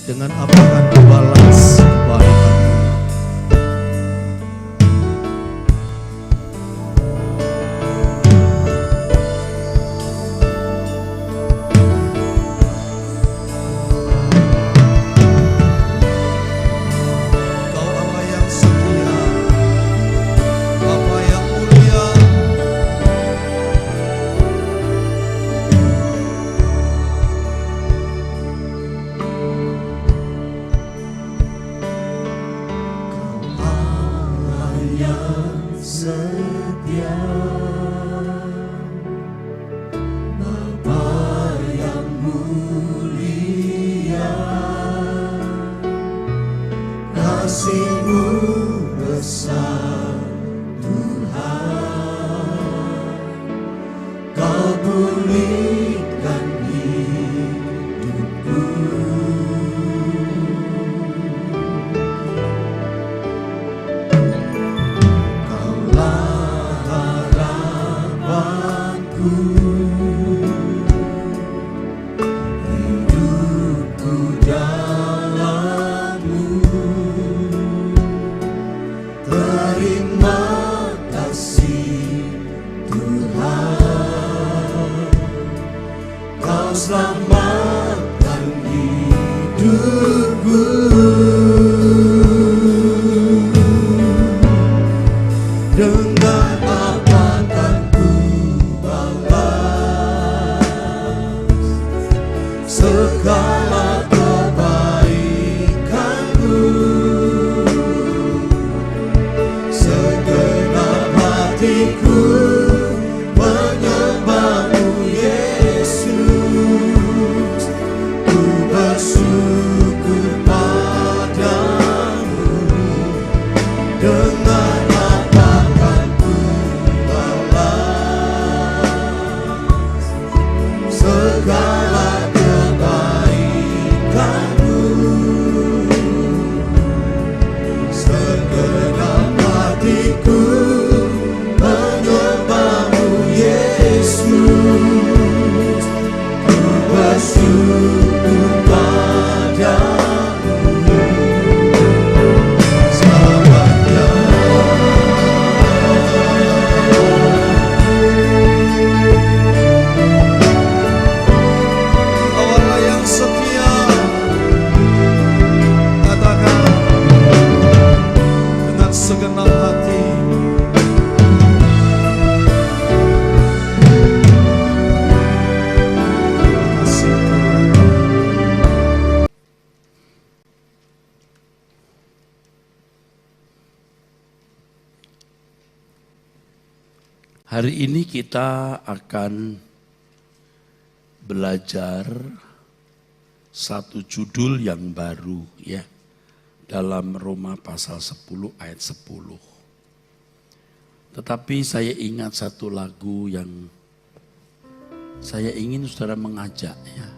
Dengan apa akan kubalas kebaikanmu? Kau Allah yang setia, Bapa yang mulia. Setia, Bapa yang mulia, kasih-Mu besar Tuhan, Kau pulihkan hidupku. Hidupku dalam-Mu, terima kasih Tuhan, Kau selamatkan hidupku. Dengan apa kan ku balas segala kebaikan-Mu? Segenap hatiku menyembah-Mu, Yesus. Ku bersyukur padamu. Dengan apa kan ku balas segala kebaikan-Mu? Segenap hatiku menyembah-Mu, Yesus. Ku bersyukur padamu. Selamanya Kau Allah yang setia, katakan dengan segenap hati. Terima kasih Tuhan. Hari ini kita akan belajar satu judul yang baru ya, dalam Roma pasal 10 ayat 10. Tetapi saya ingat satu lagu yang saya ingin saudara mengajak ya.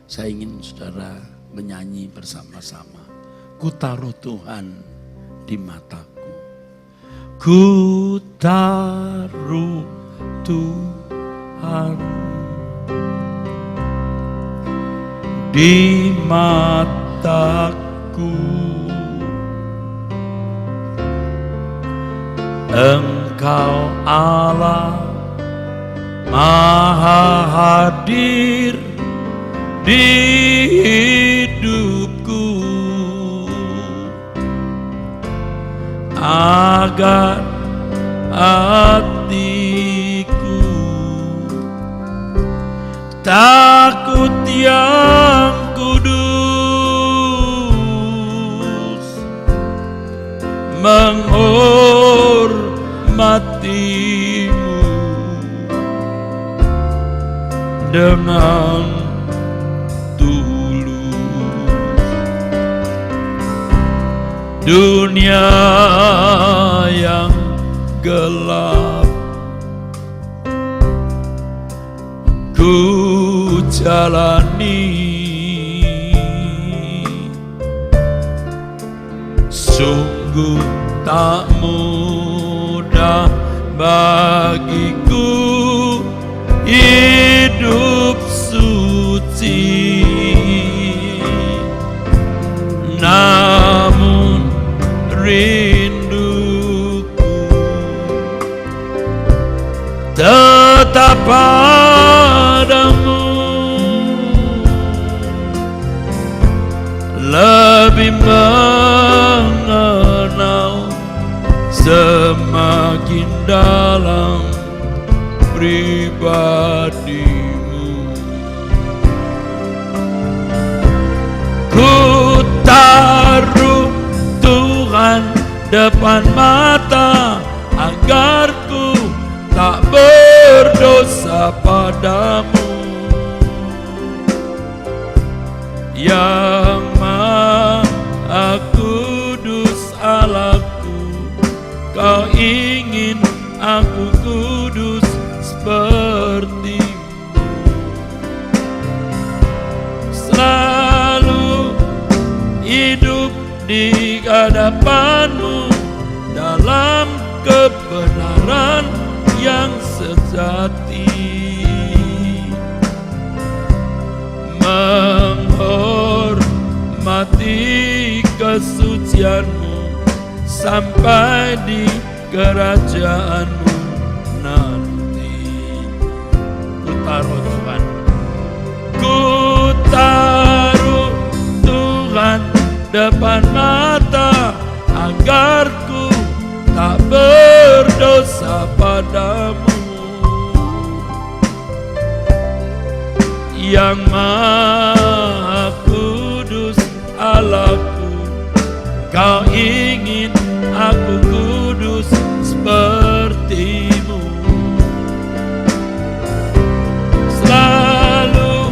Saya ingin saudara menyanyi bersama-sama. Ku taruh Tuhan di mataku. Ku taruh Tuhan di mataku, Engkau Allah Maha hadir di hidupku, agar hatiku takut yang kudus, menghormatimu dengan tulus. Dunia yang gelap ku jalani, sungguh tak mudah bagiku hidup suci rinduku tetap padamu, lebih mengenal semakin dalam pribadimu. Ku taruh Tuhan depan mata agar ku tak berdosa padamu. Yang Maha Kudus Allahku, Kau ingin aku kudus seperti-Mu. Selalu hidup di hadapan-Mu dalam kebenaran yang sejati, menghormati kesucian-Mu sampai di kerajaan-Mu nanti. Ku taruh Tuhan, ku taruh Tuhan depan mata agar ku tak berdosa padamu. Yang Maha Kudus Allahku, Kau ingin aku kudus seperti-Mu. Selalu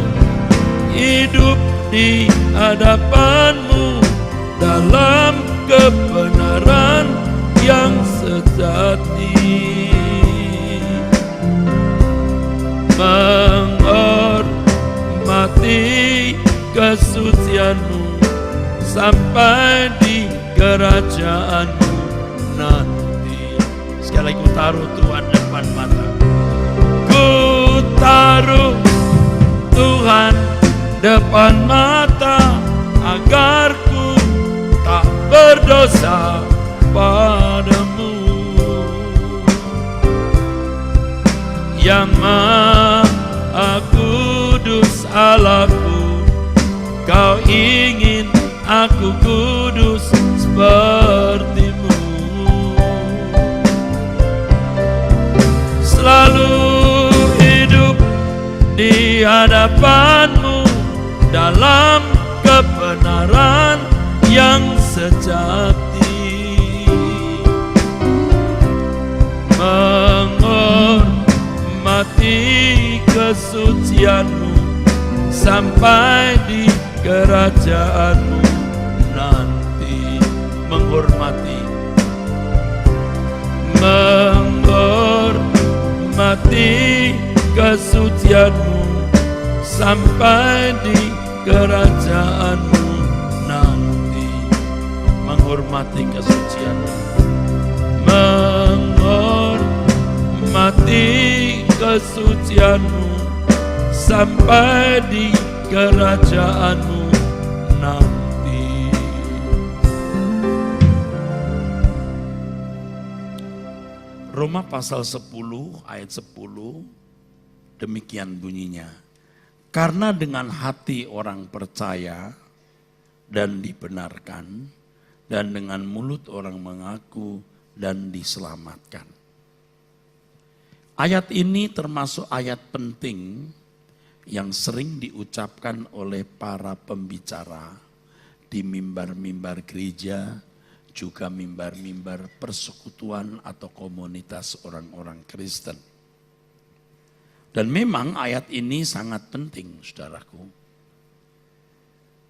hidup di hadapan-Mu dalam kebenaran yang sejati, menghormati kesucian-Mu sampai di kerajaan-Mu nanti. Sekali lagi, ku taruh Tuhan depan mata. Ku taruh Tuhan depan mata agar ku tak berdosa padamu. Yang Maha Kudus Allahku, Kau ingin aku kudus seperti-Mu. Selalu hidup di hadapan-Mu dalam kebenaran yang sejati, menghormati kesucian-Mu sampai di kerajaan-Mu nanti. Menghormati kesucian-Mu sampai di kerajaan-Mu nanti. Menghormati kesucian-Mu, menghormati kesucian-Mu sampai di kerajaan-Mu nanti. Roma pasal 10 ayat 10 demikian bunyinya. Karena dengan hati orang percaya dan dibenarkan, dan dengan mulut orang mengaku dan diselamatkan. Ayat ini termasuk ayat penting yang sering diucapkan oleh para pembicara di mimbar-mimbar gereja, juga mimbar-mimbar persekutuan atau komunitas orang-orang Kristen. Dan memang ayat ini sangat penting, saudaraku.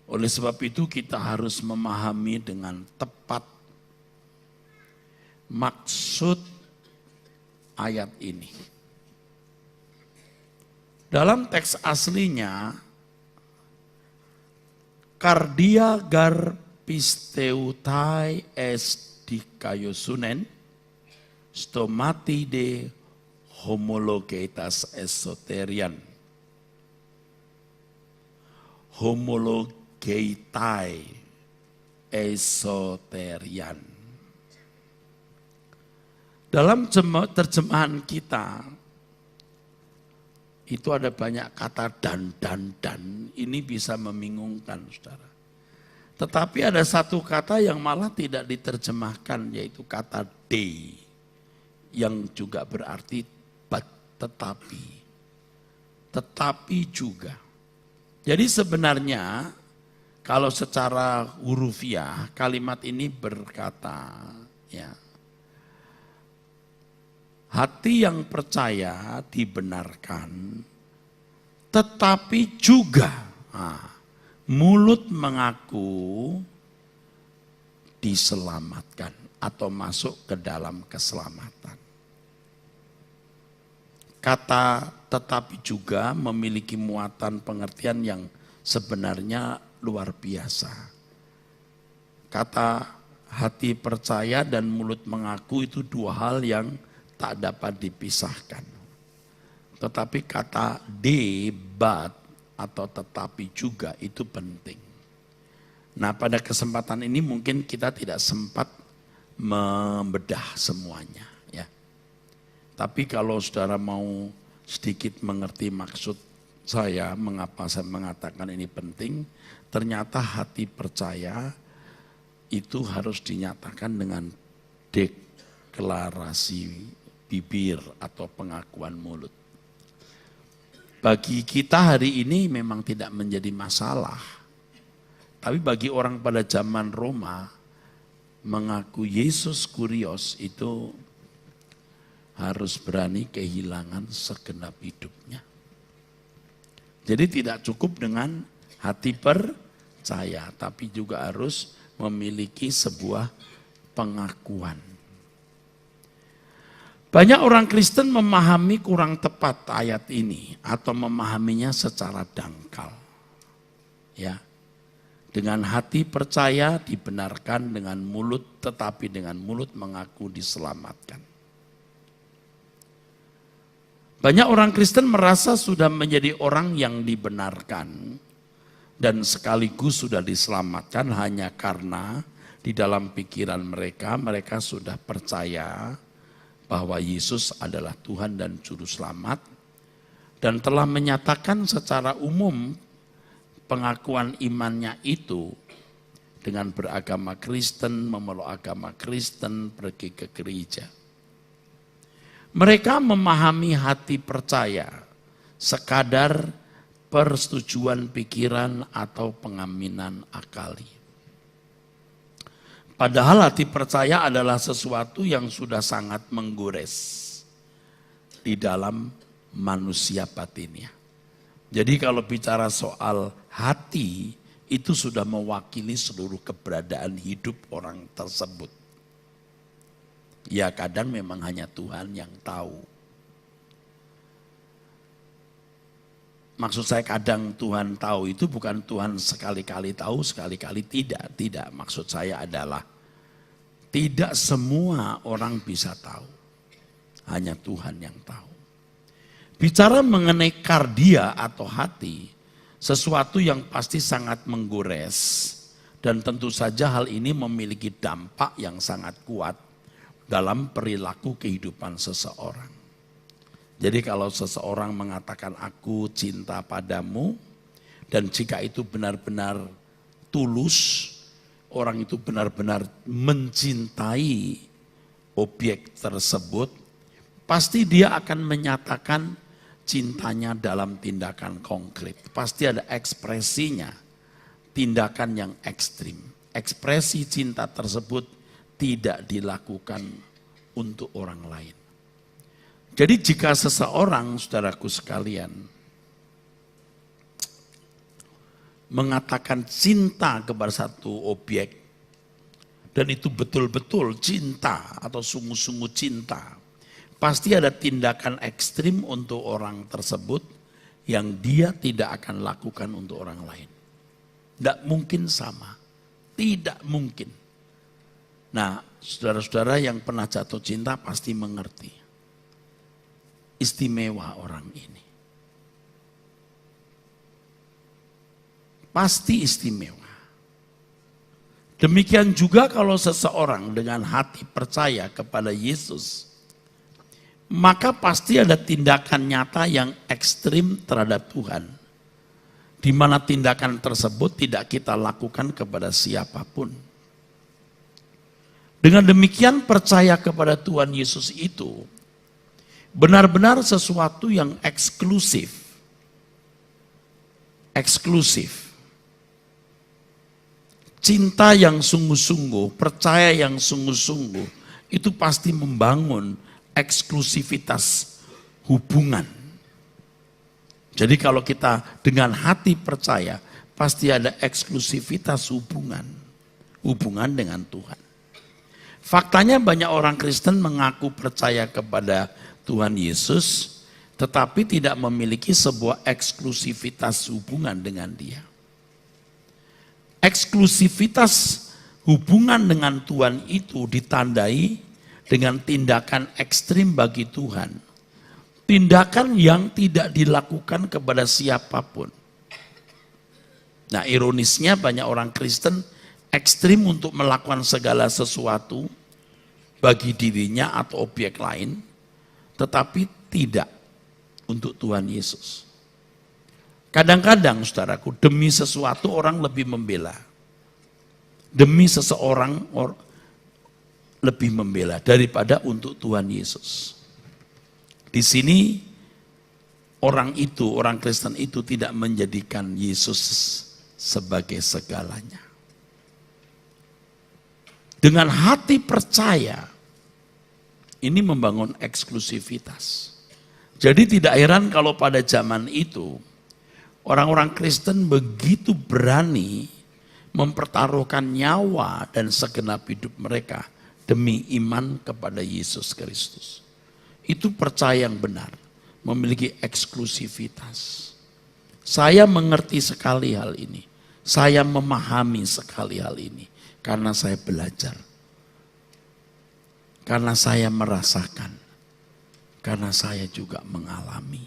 Oleh sebab itu kita harus memahami dengan tepat maksud ayat ini. Dalam teks aslinya, kardia gar pisteutai es dikaiosunen, stomati de homologetas esoterian. Homologeitai esoterian. Dalam terjemahan kita, itu ada banyak kata dan. Ini bisa membingungkan, saudara. Tetapi ada satu kata yang malah tidak diterjemahkan, yaitu kata de, yang juga berarti but, tetapi. Tetapi juga. Jadi sebenarnya, kalau secara hurufiah, kalimat ini berkata, ya, hati yang percaya dibenarkan, tetapi juga mulut mengaku diselamatkan atau masuk ke dalam keselamatan. Kata tetapi juga memiliki muatan pengertian yang sebenarnya luar biasa. Kata hati percaya dan mulut mengaku itu dua hal yang tak dapat dipisahkan. Tetapi kata but atau tetapi juga itu penting. Nah, pada kesempatan ini mungkin kita tidak sempat membedah semuanya, ya. Tapi kalau saudara mau sedikit mengerti maksud saya, mengapa saya mengatakan ini penting, ternyata hati percaya itu harus dinyatakan dengan deklarasi bibir atau pengakuan mulut. Bagi kita hari ini memang tidak menjadi masalah. Tapi bagi orang pada zaman Roma, mengaku Yesus Kurios itu harus berani kehilangan segenap hidupnya. Jadi tidak cukup dengan hati percaya, tapi juga harus memiliki sebuah pengakuan. Banyak orang Kristen memahami kurang tepat ayat ini atau memahaminya secara dangkal. Ya. Dengan hati percaya dibenarkan, dengan mulut tetapi dengan mulut mengaku diselamatkan. Banyak orang Kristen merasa sudah menjadi orang yang dibenarkan dan sekaligus sudah diselamatkan hanya karena di dalam pikiran mereka sudah percaya bahwa Yesus adalah Tuhan dan Juru Selamat, dan telah menyatakan secara umum pengakuan imannya itu dengan beragama Kristen, memeluk agama Kristen, pergi ke gereja. Mereka memahami hati percaya sekadar persetujuan pikiran atau pengaminan akali. Padahal hati percaya adalah sesuatu yang sudah sangat menggores di dalam manusia batinnya. Jadi kalau bicara soal hati, itu sudah mewakili seluruh keberadaan hidup orang tersebut. Ya kadang memang hanya Tuhan yang tahu. Maksud saya kadang Tuhan tahu itu bukan Tuhan sekali-kali tahu, sekali-kali tidak. Tidak, maksud saya adalah tidak semua orang bisa tahu. Hanya Tuhan yang tahu. Bicara mengenai kardia atau hati, sesuatu yang pasti sangat menggores. Dan tentu saja hal ini memiliki dampak yang sangat kuat dalam perilaku kehidupan seseorang. Jadi kalau seseorang mengatakan aku cinta padamu, dan jika itu benar-benar tulus, orang itu benar-benar mencintai objek tersebut, pasti dia akan menyatakan cintanya dalam tindakan konkret. Pasti ada ekspresinya, tindakan yang ekstrim. Ekspresi cinta tersebut tidak dilakukan untuk orang lain. Jadi jika seseorang, saudaraku sekalian, mengatakan cinta kepada satu objek, dan itu betul-betul cinta atau sungguh-sungguh cinta, pasti ada tindakan ekstrim untuk orang tersebut yang dia tidak akan lakukan untuk orang lain. Tidak mungkin sama, tidak mungkin. Nah, saudara-saudara yang pernah jatuh cinta pasti mengerti. Istimewa orang ini. Pasti istimewa. Demikian juga kalau seseorang dengan hati percaya kepada Yesus, maka pasti ada tindakan nyata yang ekstrim terhadap Tuhan. Di mana tindakan tersebut tidak kita lakukan kepada siapapun. Dengan demikian percaya kepada Tuhan Yesus itu benar-benar sesuatu yang eksklusif. Eksklusif. Cinta yang sungguh-sungguh, percaya yang sungguh-sungguh, itu pasti membangun eksklusivitas hubungan. Jadi kalau kita dengan hati percaya, pasti ada eksklusivitas hubungan. Hubungan dengan Tuhan. Faktanya banyak orang Kristen mengaku percaya kepada Tuhan Yesus, tetapi tidak memiliki sebuah eksklusivitas hubungan dengan Dia. Eksklusivitas hubungan dengan Tuhan itu ditandai dengan tindakan ekstrim bagi Tuhan. Tindakan yang tidak dilakukan kepada siapapun. Nah, ironisnya banyak orang Kristen ekstrim untuk melakukan segala sesuatu bagi dirinya atau objek lain, tetapi tidak untuk Tuhan Yesus. Kadang-kadang, saudaraku, demi sesuatu orang lebih membela. Demi seseorang lebih membela daripada untuk Tuhan Yesus. Di sini orang Kristen itu tidak menjadikan Yesus sebagai segalanya. Dengan hati percaya, ini membangun eksklusivitas. Jadi tidak heran kalau pada zaman itu, orang-orang Kristen begitu berani mempertaruhkan nyawa dan segenap hidup mereka demi iman kepada Yesus Kristus. Itu percaya yang benar, memiliki eksklusivitas. Saya mengerti sekali hal ini. Saya memahami sekali hal ini. Karena saya belajar. Karena saya merasakan. Karena saya juga mengalami.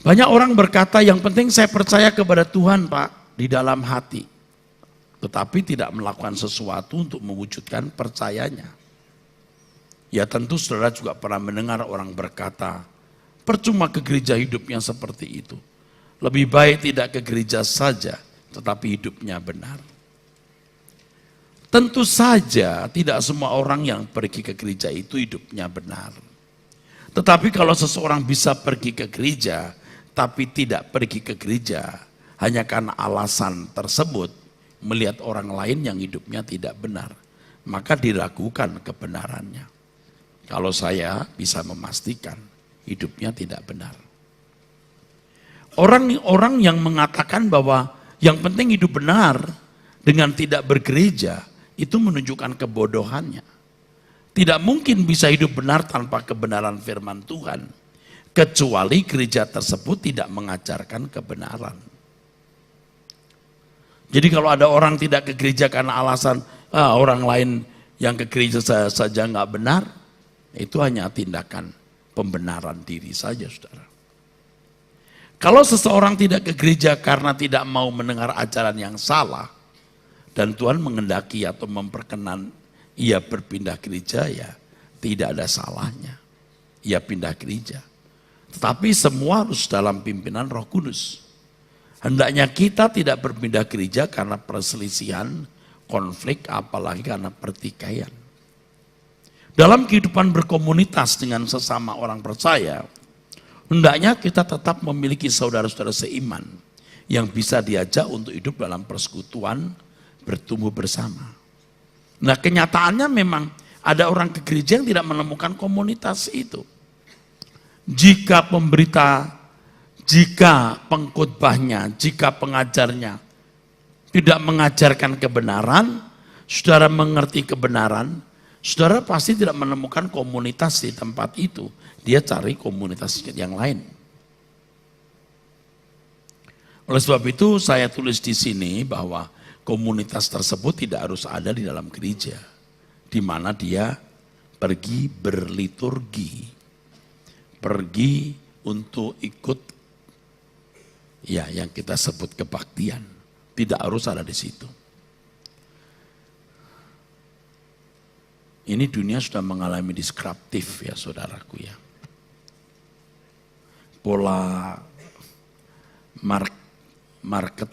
Banyak orang berkata yang penting saya percaya kepada Tuhan, Pak, di dalam hati. Tetapi tidak melakukan sesuatu untuk mewujudkan percayanya. Ya tentu saudara juga pernah mendengar orang berkata, percuma ke gereja hidupnya seperti itu. Lebih baik tidak ke gereja saja, tetapi hidupnya benar. Tentu saja tidak semua orang yang pergi ke gereja itu hidupnya benar. Tetapi kalau seseorang bisa pergi ke gereja, tapi tidak pergi ke gereja, hanya karena alasan tersebut, melihat orang lain yang hidupnya tidak benar, maka diragukan kebenarannya. Kalau saya bisa memastikan hidupnya tidak benar. Orang yang mengatakan bahwa yang penting hidup benar dengan tidak bergereja, itu menunjukkan kebodohannya. Tidak mungkin bisa hidup benar tanpa kebenaran firman Tuhan, kecuali gereja tersebut tidak mengajarkan kebenaran. Jadi kalau ada orang tidak ke gereja karena alasan orang lain yang ke gereja saja nggak benar, itu hanya tindakan pembenaran diri saja, saudara. Kalau seseorang tidak ke gereja karena tidak mau mendengar ajaran yang salah, dan Tuhan mengendaki atau memperkenan ia berpindah gereja, ya tidak ada salahnya. Ia pindah gereja. Tetapi semua harus dalam pimpinan Roh Kudus. Hendaknya kita tidak berpindah gereja karena perselisihan, konflik, apalagi karena pertikaian. Dalam kehidupan berkomunitas dengan sesama orang percaya, hendaknya kita tetap memiliki saudara-saudara seiman yang bisa diajak untuk hidup dalam persekutuan, bertumbuh bersama. Nah, kenyataannya memang ada orang ke gereja yang tidak menemukan komunitas itu. Jika pemberita, jika pengkhotbahnya, jika pengajarnya tidak mengajarkan kebenaran, saudara mengerti kebenaran, saudara pasti tidak menemukan komunitas di tempat itu. Dia cari komunitas yang lain. Oleh sebab itu saya tulis di sini bahwa komunitas tersebut tidak harus ada di dalam gereja, di mana dia pergi berliturgi, pergi untuk ikut ya yang kita sebut kebaktian, tidak harus ada di situ. Ini dunia sudah mengalami disruptif ya saudaraku ya. Pola market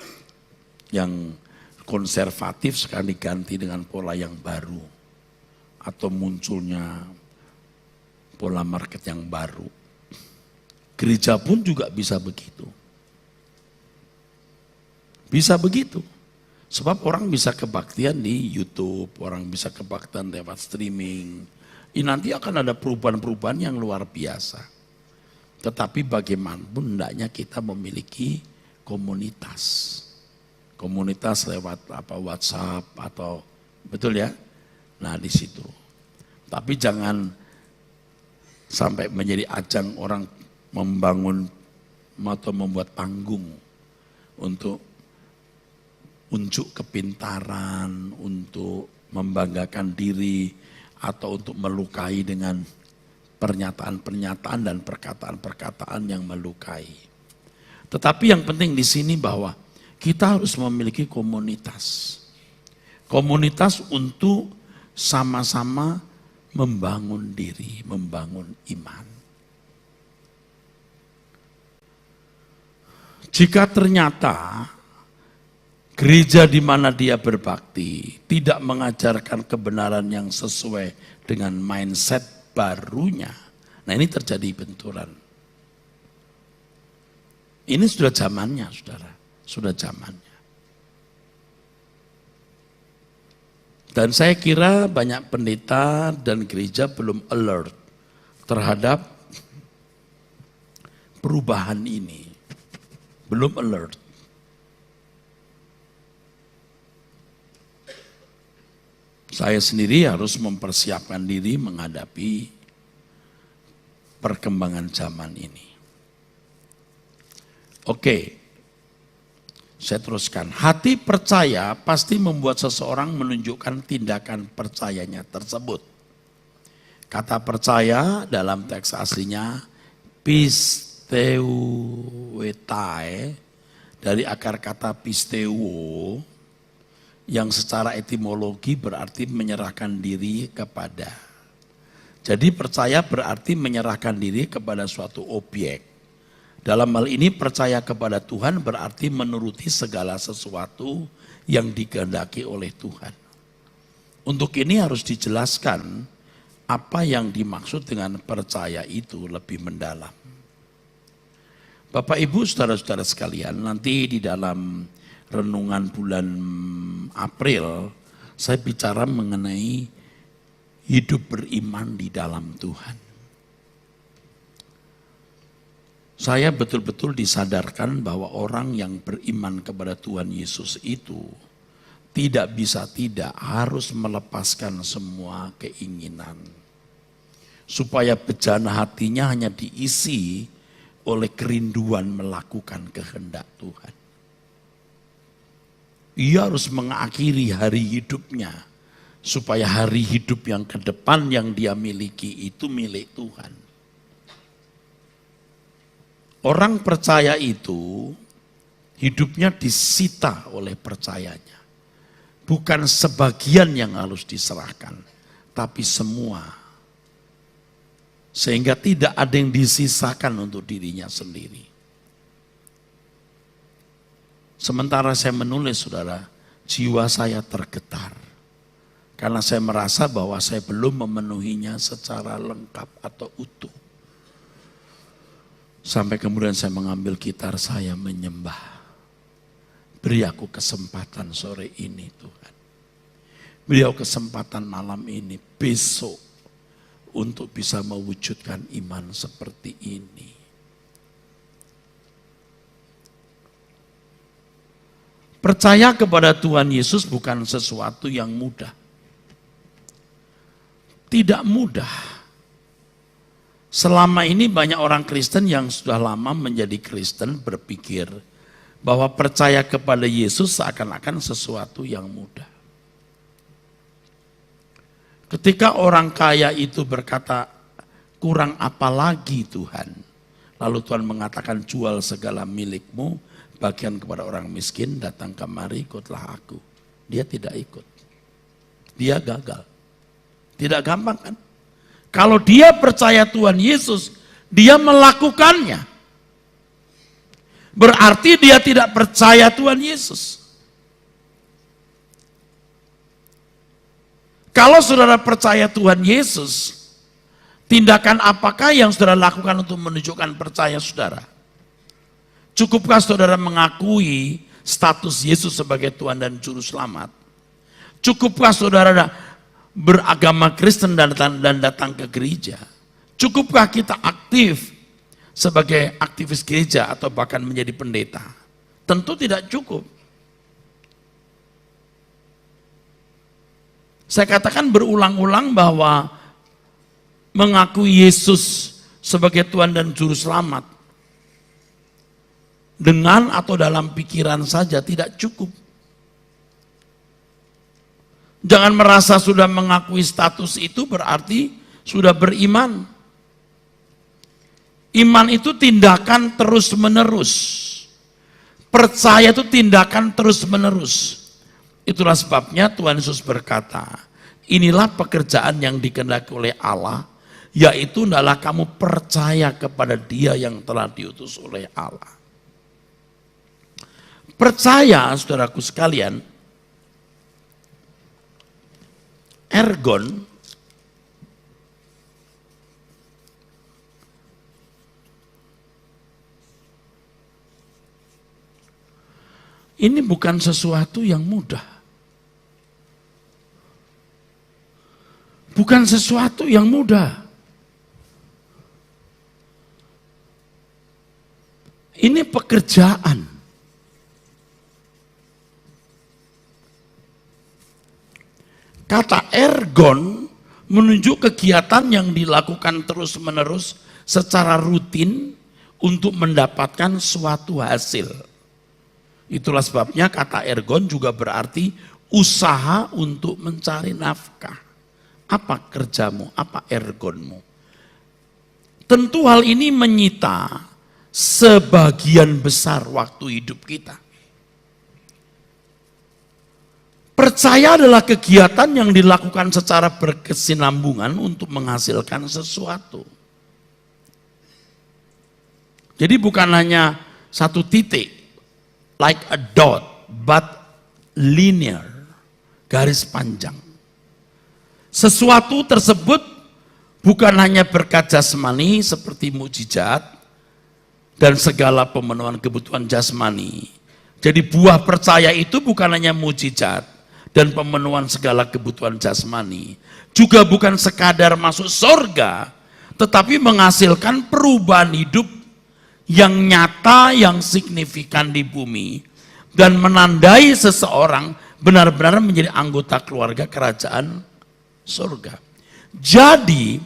yang konservatif sekarang diganti dengan pola yang baru. Atau munculnya pola market yang baru. Gereja pun juga bisa begitu. Bisa begitu. Sebab orang bisa kebaktian di YouTube, orang bisa kebaktian lewat streaming. Ini nanti akan ada perubahan-perubahan yang luar biasa. Tetapi bagaimanapun hendaknya kita memiliki komunitas. Komunitas lewat WhatsApp atau betul ya? Nah di situ. Tapi jangan sampai menjadi ajang orang membangun atau membuat panggung untuk unjuk kepintaran, untuk membanggakan diri, atau untuk melukai dengan pernyataan-pernyataan dan perkataan-perkataan yang melukai. Tetapi yang penting di sini bahwa kita harus memiliki komunitas. Komunitas untuk sama-sama membangun diri, membangun iman. Jika ternyata gereja di mana dia berbakti tidak mengajarkan kebenaran yang sesuai dengan mindset barunya. Nah ini terjadi benturan. Ini sudah zamannya saudara, sudah zamannya. Dan saya kira banyak pendeta dan gereja belum alert terhadap perubahan ini. Belum alert. Saya sendiri harus mempersiapkan diri menghadapi perkembangan zaman ini. Oke, saya teruskan. Hati percaya pasti membuat seseorang menunjukkan tindakan percayanya tersebut. Kata percaya dalam teks aslinya pisteuetai dari akar kata pisteuo yang secara etimologi berarti menyerahkan diri kepada. Jadi percaya berarti menyerahkan diri kepada suatu objek. Dalam hal ini percaya kepada Tuhan berarti menuruti segala sesuatu yang dikehendaki oleh Tuhan. Untuk ini harus dijelaskan apa yang dimaksud dengan percaya itu lebih mendalam. Bapak Ibu saudara-saudara sekalian, nanti di dalam renungan bulan April, saya bicara mengenai hidup beriman di dalam Tuhan. Saya betul-betul disadarkan bahwa orang yang beriman kepada Tuhan Yesus itu tidak bisa tidak harus melepaskan semua keinginan. Supaya bejana hatinya hanya diisi oleh kerinduan melakukan kehendak Tuhan. Ia harus mengakhiri hari hidupnya supaya hari hidup yang ke depan yang dia miliki itu milik Tuhan. Orang percaya itu hidupnya disita oleh percayanya. Bukan sebagian yang harus diserahkan, tapi semua. Sehingga tidak ada yang disisakan untuk dirinya sendiri. Sementara saya menulis saudara, jiwa saya tergetar. Karena saya merasa bahwa saya belum memenuhinya secara lengkap atau utuh. Sampai kemudian saya mengambil gitar saya menyembah. Beri aku kesempatan sore ini Tuhan. Beri aku kesempatan malam ini, besok. Untuk bisa mewujudkan iman seperti ini. Percaya kepada Tuhan Yesus bukan sesuatu yang mudah. Tidak mudah. Selama ini banyak orang Kristen yang sudah lama menjadi Kristen berpikir bahwa percaya kepada Yesus seakan-akan sesuatu yang mudah. Ketika orang kaya itu berkata, kurang apa lagi Tuhan? Lalu Tuhan mengatakan jual segala milikmu, bagian kepada orang miskin, datang kemari ikutlah aku. Dia tidak ikut. Dia gagal. Tidak gampang kan? Kalau dia percaya Tuhan Yesus, dia melakukannya. Berarti dia tidak percaya Tuhan Yesus. Kalau saudara percaya Tuhan Yesus, tindakan apakah yang saudara lakukan untuk menunjukkan percaya saudara? Cukupkah saudara mengakui status Yesus sebagai Tuhan dan Juru Selamat? Cukupkah saudara beragama Kristen dan datang ke gereja? Cukupkah kita aktif sebagai aktivis gereja atau bahkan menjadi pendeta? Tentu tidak cukup. Saya katakan berulang-ulang bahwa mengakui Yesus sebagai Tuhan dan Juru Selamat dengan atau dalam pikiran saja tidak cukup. Jangan merasa sudah mengakui status itu berarti sudah beriman. Iman itu tindakan terus-menerus. Percaya itu tindakan terus-menerus. Itulah sebabnya Tuhan Yesus berkata, inilah pekerjaan yang dikehendaki oleh Allah, yaitu adalah kamu percaya kepada Dia yang telah diutus oleh Allah. Percaya, saudaraku sekalian, ergon ini bukan sesuatu yang mudah. Bukan sesuatu yang mudah. Ini pekerjaan. Kata ergon menunjuk kegiatan yang dilakukan terus-menerus secara rutin untuk mendapatkan suatu hasil. Itulah sebabnya kata ergon juga berarti usaha untuk mencari nafkah. Apa kerjamu? Apa ergonmu? Tentu hal ini menyita sebagian besar waktu hidup kita. Percaya adalah kegiatan yang dilakukan secara berkesinambungan untuk menghasilkan sesuatu. Jadi bukan hanya satu titik, like a dot, but linear, garis panjang. Sesuatu tersebut bukan hanya berkat jasmani seperti mukjizat dan segala pemenuhan kebutuhan jasmani. Jadi buah percaya itu bukan hanya mukjizat dan pemenuhan segala kebutuhan jasmani. Juga bukan sekadar masuk surga, tetapi menghasilkan perubahan hidup yang nyata, yang signifikan di bumi. Dan menandai seseorang benar-benar menjadi anggota keluarga kerajaan surga. Jadi,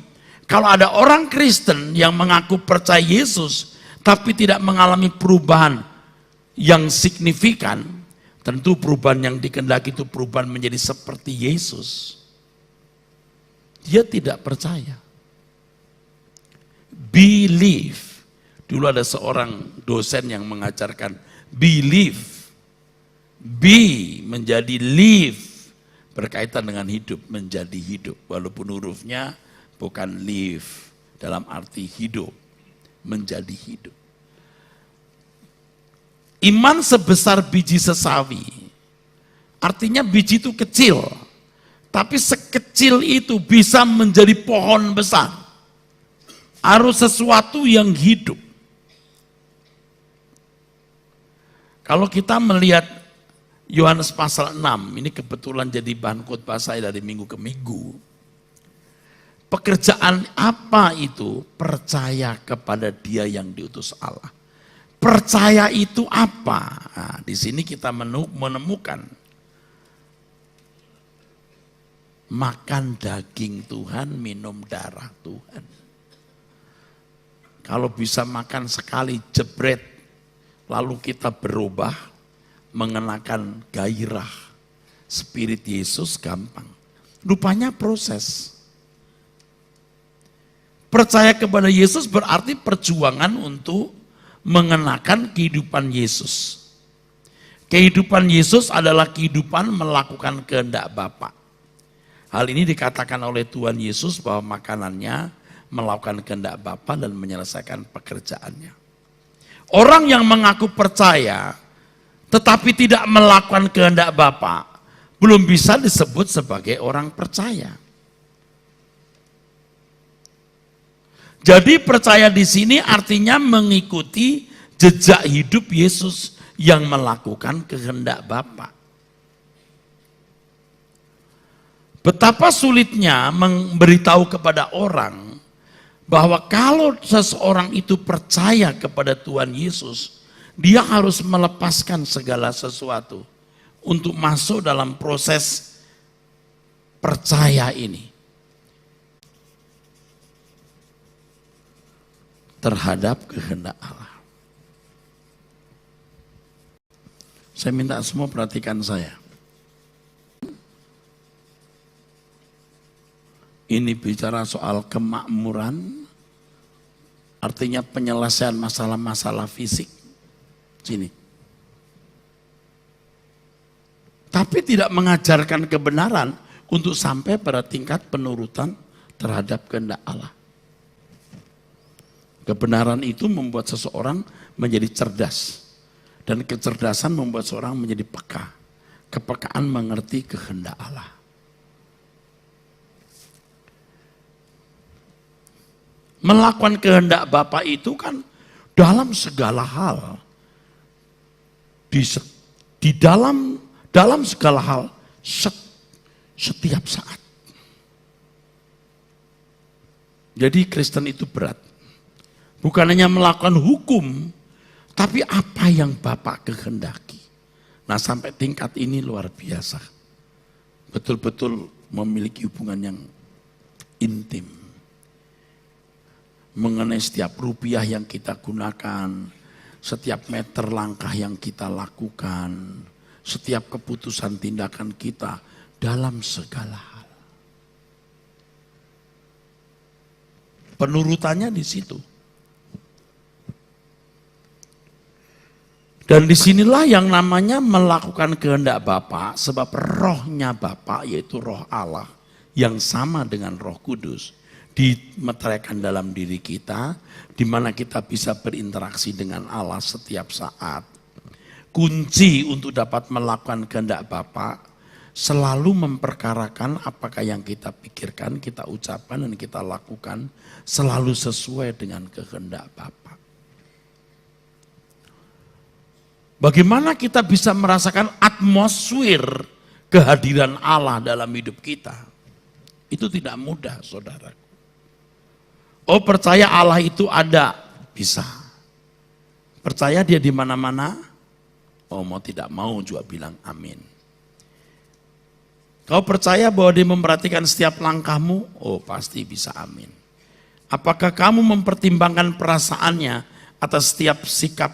kalau ada orang Kristen yang mengaku percaya Yesus, tapi tidak mengalami perubahan yang signifikan, tentu perubahan yang dikehendaki itu perubahan menjadi seperti Yesus. Dia tidak percaya. Believe. Dulu ada seorang dosen yang mengajarkan believe. Be menjadi live. Berkaitan dengan hidup, menjadi hidup. Walaupun hurufnya bukan live dalam arti hidup, menjadi hidup. Iman sebesar biji sesawi. Artinya biji itu kecil, tapi sekecil itu bisa menjadi pohon besar. Harus sesuatu yang hidup. Kalau kita melihat Yohanes pasal 6, ini kebetulan jadi bahan khotbah saya dari minggu ke minggu. Pekerjaan apa itu? Percaya kepada Dia yang diutus Allah. Percaya itu apa? Nah, di sini kita menemukan makan daging Tuhan, minum darah Tuhan. Kalau bisa makan sekali jebret, lalu kita berubah, mengenakan gairah spirit Yesus gampang. Rupanya proses. Percaya kepada Yesus berarti perjuangan untuk mengenakan kehidupan Yesus. Kehidupan Yesus adalah kehidupan melakukan kehendak Bapa. Hal ini dikatakan oleh Tuhan Yesus bahwa makanannya melakukan kehendak Bapa dan menyelesaikan pekerjaannya. Orang yang mengaku percaya tetapi tidak melakukan kehendak Bapa belum bisa disebut sebagai orang percaya. Jadi percaya di sini artinya mengikuti jejak hidup Yesus yang melakukan kehendak Bapa. Betapa sulitnya memberitahu kepada orang bahwa kalau seseorang itu percaya kepada Tuhan Yesus, dia harus melepaskan segala sesuatu untuk masuk dalam proses percaya ini terhadap kehendak Allah. Saya minta semua perhatikan saya. Ini bicara soal kemakmuran, artinya penyelesaian masalah-masalah fisik. Sini. Tapi tidak mengajarkan kebenaran untuk sampai pada tingkat penurutan terhadap kehendak Allah. Kebenaran itu membuat seseorang menjadi cerdas. Dan kecerdasan membuat seseorang menjadi peka. Kepekaan mengerti kehendak Allah. Melakukan kehendak Bapa itu kan dalam segala hal. Di dalam segala hal setiap saat. Jadi Kristen itu berat. Bukan hanya melakukan hukum, tapi apa yang Bapa kehendaki. Nah sampai tingkat ini luar biasa. Betul-betul memiliki hubungan yang intim. Mengenai setiap rupiah yang kita gunakan, setiap meter langkah yang kita lakukan, setiap keputusan tindakan kita dalam segala hal. Penurutannya di situ. Dan disinilah yang namanya melakukan kehendak Bapa, sebab rohnya Bapa yaitu roh Allah yang sama dengan Roh Kudus dimeteraikan dalam diri kita, di mana kita bisa berinteraksi dengan Allah setiap saat. Kunci untuk dapat melakukan kehendak Bapa selalu memperkarakan apakah yang kita pikirkan, kita ucapkan dan kita lakukan selalu sesuai dengan kehendak Bapa. Bagaimana kita bisa merasakan atmosfer kehadiran Allah dalam hidup kita? Itu tidak mudah, saudara. Oh, percaya Allah itu ada, bisa. Percaya dia di mana-mana? Oh, mau tidak mau juga bilang amin. Kau percaya bahwa dia memperhatikan setiap langkahmu? Oh, pasti bisa amin. Apakah kamu mempertimbangkan perasaannya atas setiap sikap,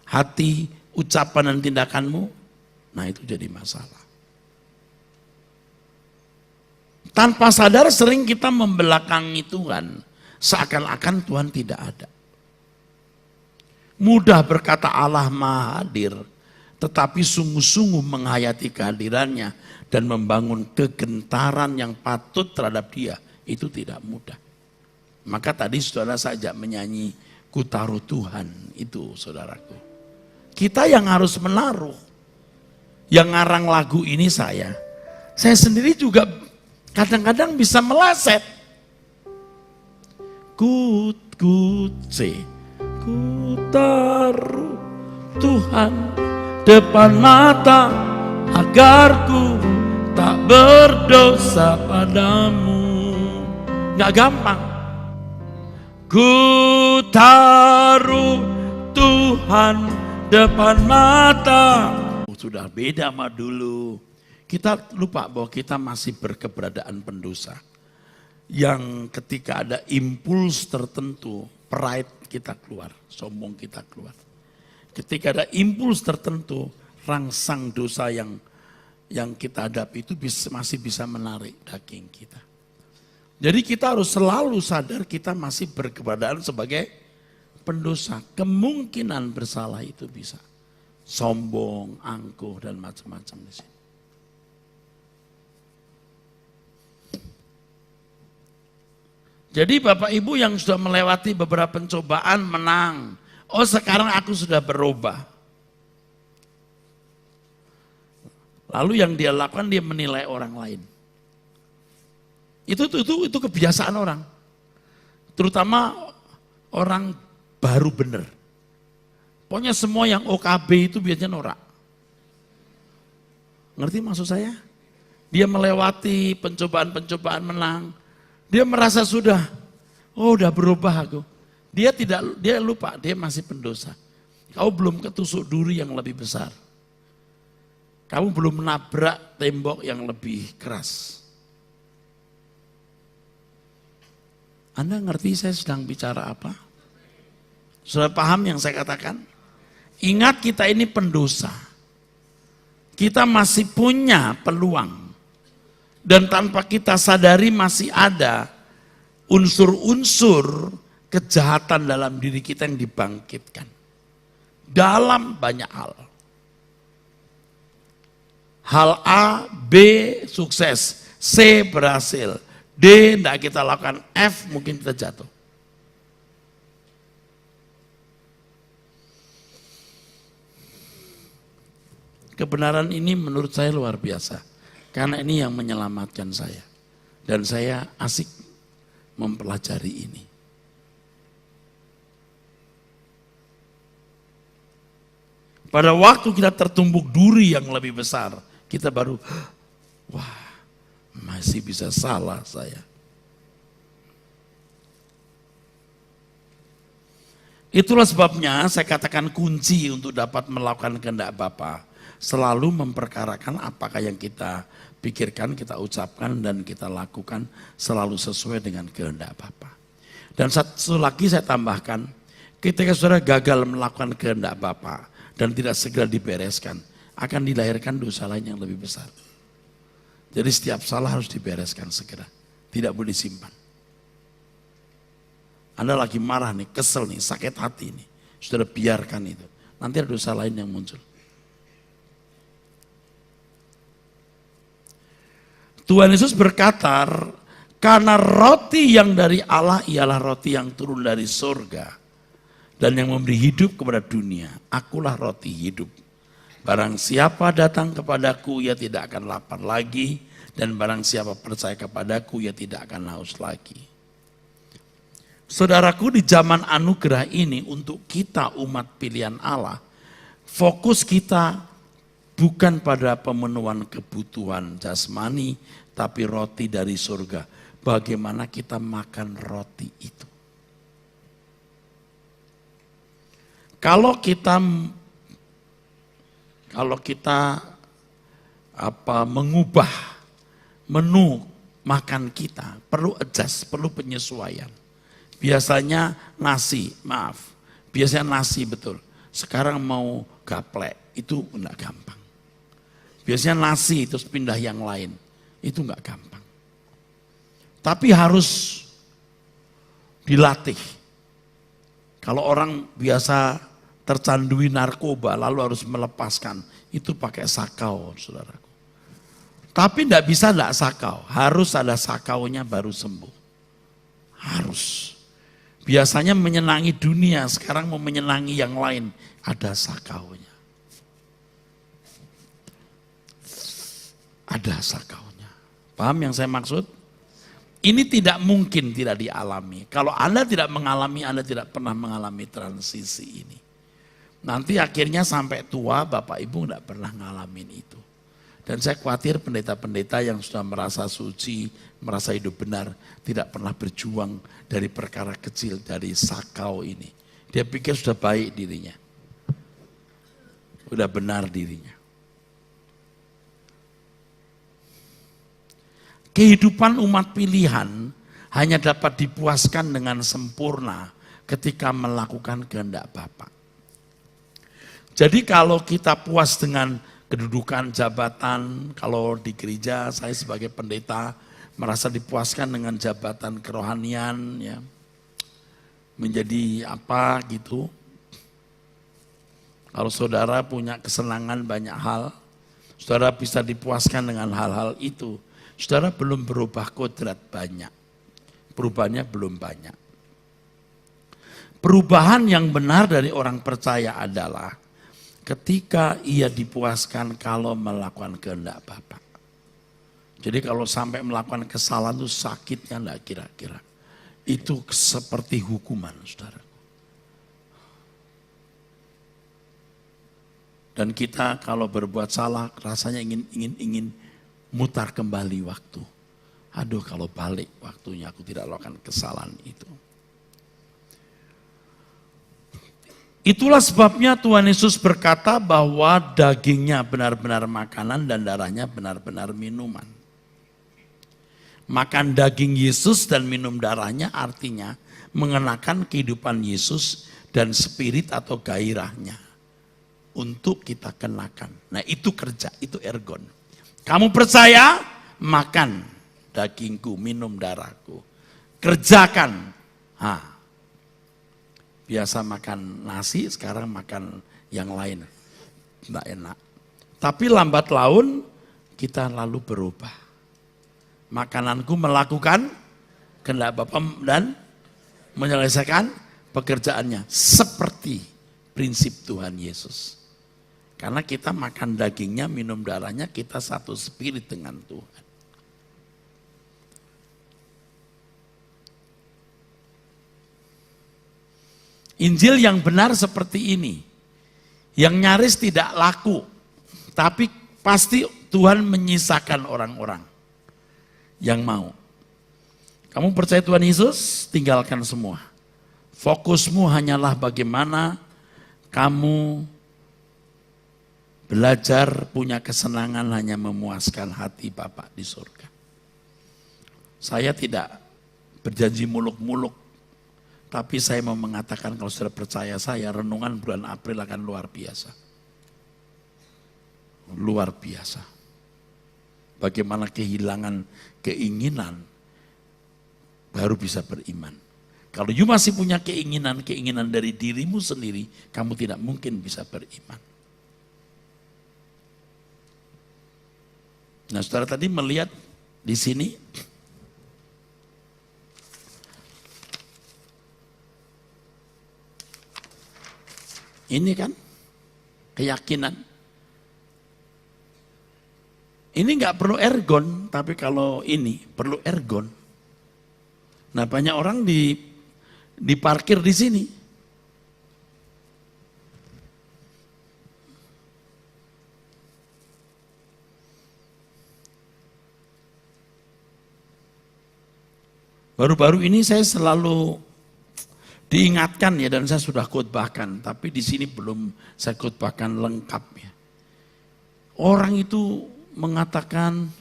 hati, ucapan dan tindakanmu? Nah, itu jadi masalah. Tanpa sadar sering kita membelakangi Tuhan. Seakan-akan Tuhan tidak ada. Mudah berkata Allah Maha Hadir, tetapi sungguh-sungguh menghayati kehadirannya dan membangun kegentaran yang patut terhadap dia, itu tidak mudah. Maka tadi saudara saja menyanyi Ku Taruh Tuhan, itu saudaraku. Kita yang harus menaruh. Yang ngarang lagu ini saya sendiri juga kadang-kadang bisa meleset. Ku taruh Tuhan depan mata agar ku tak berdosa padamu. Nggak gampang. Ku taruh Tuhan depan mata. Sudah beda sama dulu. Kita lupa bahwa kita masih berkeberadaan pendosa. Yang ketika ada impuls tertentu, pride kita keluar, sombong kita keluar. Ketika ada impuls tertentu, rangsang dosa yang kita hadapi itu masih bisa menarik daging kita. Jadi kita harus selalu sadar kita masih berkeberadaan sebagai pendosa. Kemungkinan bersalah itu bisa. Sombong, angkuh, dan macam-macam di sini. Jadi Bapak Ibu yang sudah melewati beberapa pencobaan menang. Oh sekarang aku sudah berubah. Lalu yang dia lakukan dia menilai orang lain. Itu kebiasaan orang. Terutama orang baru bener. Pokoknya semua yang OKB itu biasanya norak. Ngerti maksud saya? Dia melewati pencobaan-pencobaan menang. Dia merasa sudah berubah aku. Dia lupa, dia masih pendosa. Kau belum ketusuk duri yang lebih besar. Kamu belum menabrak tembok yang lebih keras. Anda ngerti saya sedang bicara apa? Sudah paham yang saya katakan? Ingat kita ini pendosa. Kita masih punya peluang. Dan tanpa kita sadari masih ada unsur-unsur kejahatan dalam diri kita yang dibangkitkan. Dalam banyak hal. Hal A, B sukses, C berhasil, D tidak kita lakukan, F mungkin kita jatuh. Kebenaran ini menurut saya luar biasa, karena ini yang menyelamatkan saya. Dan saya asik mempelajari ini. Pada waktu kita tertumbuk duri yang lebih besar, kita baru, wah masih bisa salah saya. Itulah sebabnya saya katakan kunci untuk dapat melakukan kehendak Bapa. Selalu memperkarakan apakah yang kita pikirkan, kita ucapkan, dan kita lakukan selalu sesuai dengan kehendak Bapa. Dan satu lagi saya tambahkan, ketika saudara gagal melakukan kehendak Bapa dan tidak segera dibereskan, akan dilahirkan dosa lain yang lebih besar. Jadi setiap salah harus dibereskan segera, tidak boleh disimpan. Anda lagi marah nih, kesel nih, sakit hati nih, saudara biarkan itu. Nanti ada dosa lain yang muncul. Tuhan Yesus berkata, karena roti yang dari Allah ialah roti yang turun dari surga dan yang memberi hidup kepada dunia. Akulah roti hidup. Barang siapa datang kepadaku, ia tidak akan lapar lagi, dan barang siapa percaya kepadaku, ia tidak akan haus lagi. Saudaraku, di zaman anugerah ini untuk kita umat pilihan Allah, fokus kita bukan pada pemenuhan kebutuhan jasmani, tapi roti dari surga. Bagaimana kita makan roti itu? Kalau kita mengubah menu makan kita, perlu adjust, perlu penyesuaian. Biasanya nasi, biasanya nasi betul. Sekarang mau gaplek, itu enggak gampang. Biasanya nasi terus pindah yang lain, itu enggak gampang. Tapi harus dilatih. Kalau orang biasa tercandui narkoba lalu harus melepaskan, itu pakai sakau, saudaraku. Tapi tidak bisa tidak sakau, harus ada sakaunya baru sembuh. Harus. Biasanya menyenangi dunia, sekarang mau menyenangi yang lain, ada sakaunya. Ada sakaunya. Paham yang saya maksud? Ini tidak mungkin tidak dialami. Kalau Anda tidak mengalami, Anda tidak pernah mengalami transisi ini. Nanti akhirnya sampai tua, Bapak Ibu tidak pernah ngalamin itu. Dan saya khawatir pendeta-pendeta yang sudah merasa suci, merasa hidup benar, tidak pernah berjuang dari perkara kecil, dari sakau ini. Dia pikir sudah baik dirinya. Sudah benar dirinya. Kehidupan umat pilihan hanya dapat dipuaskan dengan sempurna ketika melakukan kehendak Bapa. Jadi kalau kita puas dengan kedudukan jabatan, kalau di gereja saya sebagai pendeta merasa dipuaskan dengan jabatan kerohanian, ya, menjadi apa gitu. Kalau saudara punya kesenangan banyak hal, saudara bisa dipuaskan dengan hal-hal itu. Saudara belum berubah kodrat banyak. perubahannya belum banyak. Perubahan yang benar dari orang percaya adalah ketika ia dipuaskan kalau melakukan kehendak Bapa. Jadi kalau sampai melakukan kesalahan itu sakitnya enggak kira-kira. Itu seperti hukuman, saudara. Dan kita kalau berbuat salah rasanya ingin mutar kembali waktu. Aduh, kalau balik waktunya aku tidak lakukan kesalahan itu. Itulah sebabnya Tuhan Yesus berkata bahwa dagingnya benar-benar makanan dan darahnya benar-benar minuman. Makan daging Yesus dan minum darahnya artinya mengenakan kehidupan Yesus dan spirit atau gairahnya untuk kita kenakan. Nah itu kerja, itu ergon. Kamu percaya? Makan dagingku, minum darahku. Kerjakan. Biasa makan nasi, sekarang makan yang lain. Tidak enak. Tapi lambat laun kita lalu berubah. Makananku melakukan kehendak Bapa dan menyelesaikan pekerjaannya. Seperti prinsip Tuhan Yesus. Karena kita makan dagingnya, minum darahnya, kita satu spirit dengan Tuhan. Injil yang benar seperti ini, yang nyaris tidak laku, tapi pasti Tuhan menyisakan orang-orang yang mau. Kamu percaya Tuhan Yesus? Tinggalkan semua. Fokusmu hanyalah bagaimana kamu belajar punya kesenangan hanya memuaskan hati Bapa di surga. Saya tidak berjanji muluk-muluk. Tapi saya mau mengatakan kalau sudah percaya saya, renungan bulan April akan luar biasa. Luar biasa. Bagaimana kehilangan keinginan, baru bisa beriman. Kalau you masih punya keinginan dari dirimu sendiri, kamu tidak mungkin bisa beriman. Nah saudara tadi melihat di sini, ini kan keyakinan. Ini nggak perlu ergon, tapi kalau ini perlu ergon. Nah banyak orang diparkir di sini. Baru-baru ini saya selalu diingatkan ya, dan saya sudah khotbahkan, tapi di sini belum saya khotbahkan lengkap ya. Orang itu mengatakan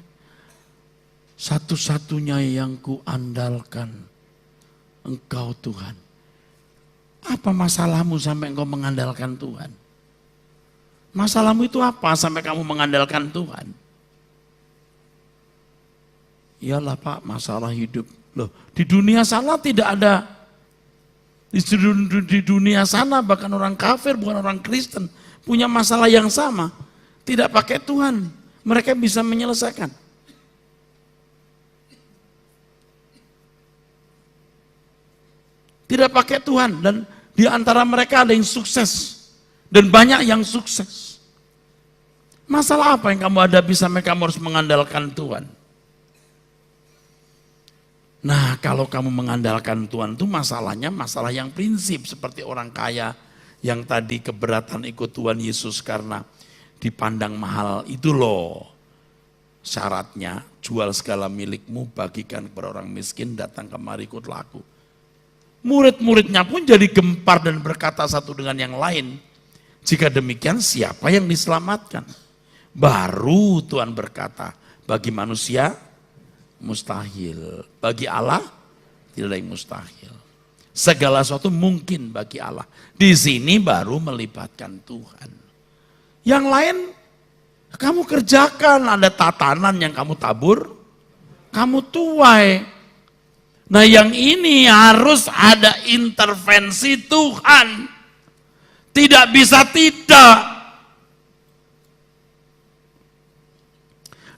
satu-satunya yang kuandalkan Engkau Tuhan. Apa masalahmu sampai engkau mengandalkan Tuhan? Masalahmu itu apa sampai kamu mengandalkan Tuhan? Iyalah Pak, masalah hidup. Loh, di dunia sana tidak ada. Di dunia sana bahkan orang kafir, bukan orang Kristen, punya masalah yang sama. Tidak pakai Tuhan, mereka bisa menyelesaikan. Tidak pakai Tuhan, dan di antara mereka ada yang sukses. Dan banyak yang sukses. Masalah apa yang kamu hadapi sampai kamu harus mengandalkan Tuhan? Nah kalau kamu mengandalkan Tuhan itu masalahnya masalah yang prinsip. Seperti orang kaya yang tadi keberatan ikut Tuhan Yesus karena dipandang mahal. Itu loh syaratnya, jual segala milikmu, bagikan kepada orang miskin, datang kemari ikutlah aku. Murid-muridnya pun jadi gempar dan berkata satu dengan yang lain. Jika demikian siapa yang diselamatkan? Baru Tuhan berkata, bagi manusia mustahil, bagi Allah tidak ada yang mustahil. Segala sesuatu mungkin bagi Allah. Di sini baru melibatkan Tuhan. Yang lain kamu kerjakan, ada tatanan yang kamu tabur, kamu tuai. Nah yang ini harus ada intervensi Tuhan. Tidak bisa tidak.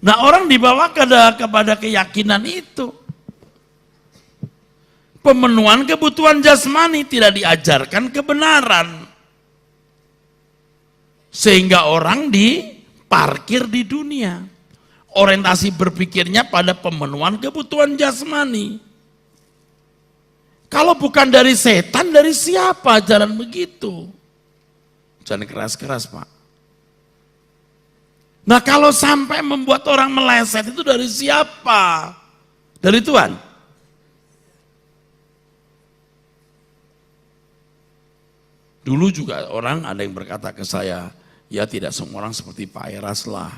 Nah orang dibawa kepada keyakinan itu. pemenuhan kebutuhan jasmani, tidak diajarkan kebenaran. Sehingga orang diparkir di dunia. Orientasi berpikirnya pada pemenuhan kebutuhan jasmani. Kalau bukan dari setan, dari siapa jalan begitu? Jangan keras-keras, Pak. Nah, kalau sampai membuat orang meleset itu dari siapa? Dari Tuhan. Dulu juga orang ada yang berkata ke saya, ya tidak semua orang seperti Pak Eras lah.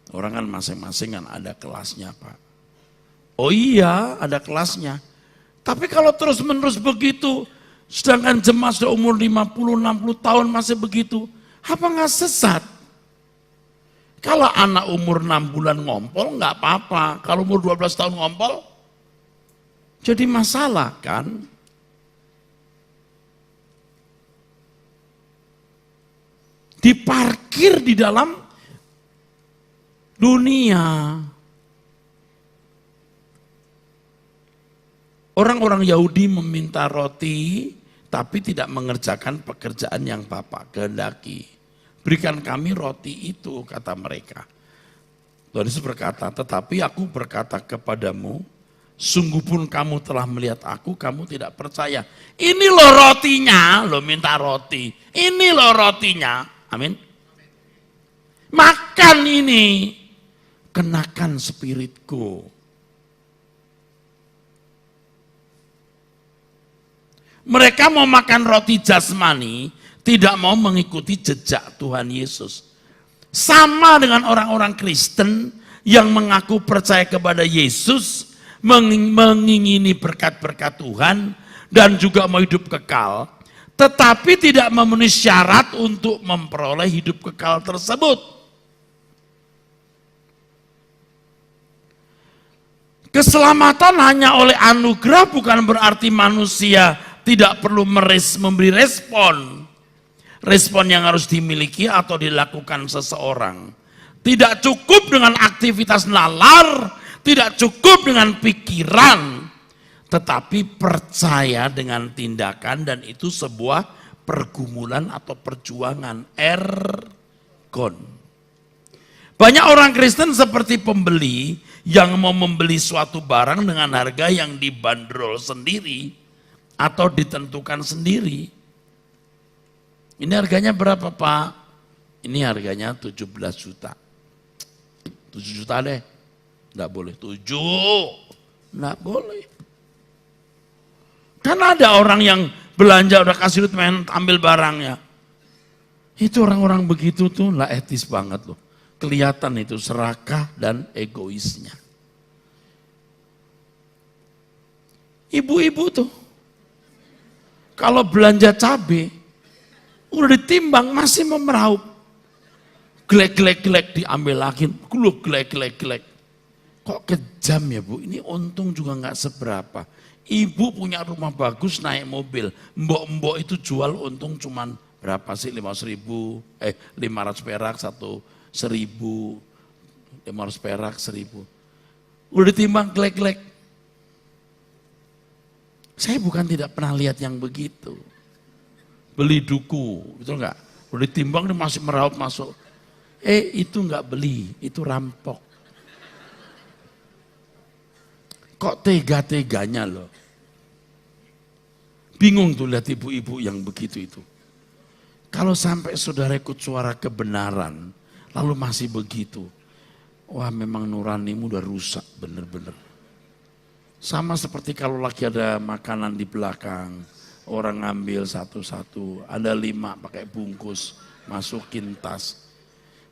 Orang kan masing-masing kan ada kelasnya, Pak. Oh iya, ada kelasnya. Tapi kalau terus-menerus begitu, sedangkan jemaat sudah umur 50-60 tahun masih begitu, apa nggak sesat? Kalau anak umur 6 bulan ngompol nggak apa-apa, kalau umur 12 tahun ngompol, jadi masalah kan? Diparkir di dalam dunia. Orang-orang Yahudi meminta roti, tapi tidak mengerjakan pekerjaan yang Bapa kehendaki. Berikan kami roti itu, kata mereka. Tuhan Yesus berkata, tetapi aku berkata kepadamu, sungguh pun kamu telah melihat aku, kamu tidak percaya. Ini loh rotinya, lo minta roti. Ini loh rotinya. Amin. Makan ini, kenakan spiritku. Mereka mau makan roti jasmani, tidak mau mengikuti jejak Tuhan Yesus. Sama dengan orang-orang Kristen yang mengaku percaya kepada Yesus, mengingini berkat-berkat Tuhan, dan juga mau hidup kekal, tetapi tidak memenuhi syarat untuk memperoleh hidup kekal tersebut. Keselamatan hanya oleh anugerah bukan berarti manusia tidak perlu memberi respon. Respon yang harus dimiliki atau dilakukan seseorang. Tidak cukup dengan aktivitas nalar, tidak cukup dengan pikiran, tetapi percaya dengan tindakan, dan itu sebuah pergumulan atau perjuangan, ergon. Banyak orang Kristen seperti pembeli yang mau membeli suatu barang dengan harga yang dibanderol sendiri atau ditentukan sendiri. Ini harganya berapa, Pak? Ini harganya 17 juta. 7 juta deh. Enggak boleh. 7. Enggak boleh. Kan ada orang yang belanja udah kasih duit main ambil barangnya. Itu orang-orang begitu tuh lah etis banget loh. Kelihatan itu serakah dan egoisnya. Ibu-ibu tuh kalau belanja cabai udah ditimbang masih memeraup. Glek-glek-glek diambil lagi, glek-glek-glek. Kok kejam ya Bu? Ini untung juga nggak seberapa. Ibu punya rumah bagus, naik mobil. Mbok-mbok itu jual untung cuman berapa sih? 500 perak, 1.000. 500 perak, 1.000. Udah ditimbang glek-glek. Saya bukan tidak pernah lihat yang begitu. Beli duku, betul enggak? Udah ditimbang dia masih meraup masuk. Itu enggak beli, itu rampok. Kok tega-teganya loh. Bingung tuh lihat ibu-ibu yang begitu itu. Kalau sampai saudara ikut suara kebenaran, lalu masih begitu. Wah memang nuranimu udah rusak bener-bener. Sama seperti kalau lagi ada makanan di belakang, orang ngambil satu-satu, ada 5 pakai bungkus, masukin tas.